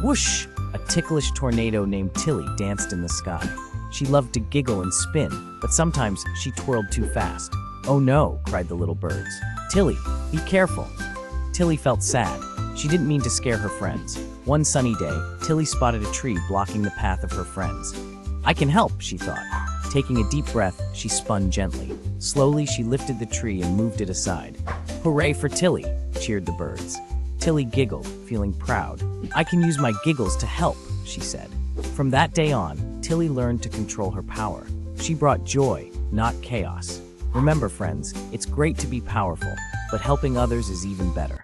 Whoosh! A ticklish tornado named Tilly danced in the sky. She loved to giggle and spin, but sometimes she twirled too fast. "Oh no," cried the little birds. "Tilly, be careful." Tilly felt sad. She didn't mean to scare her friends. One sunny day, Tilly spotted a tree blocking the path of her friends. "I can help," she thought. Taking a deep breath, she spun gently. Slowly, she lifted the tree and moved it aside. "Hooray for Tilly!" cheered the birds. Tilly giggled, feeling proud. "I can use my giggles to help," she said. From that day on, Tilly learned to control her power. She brought joy, not chaos. Remember, friends, it's great to be powerful, but helping others is even better.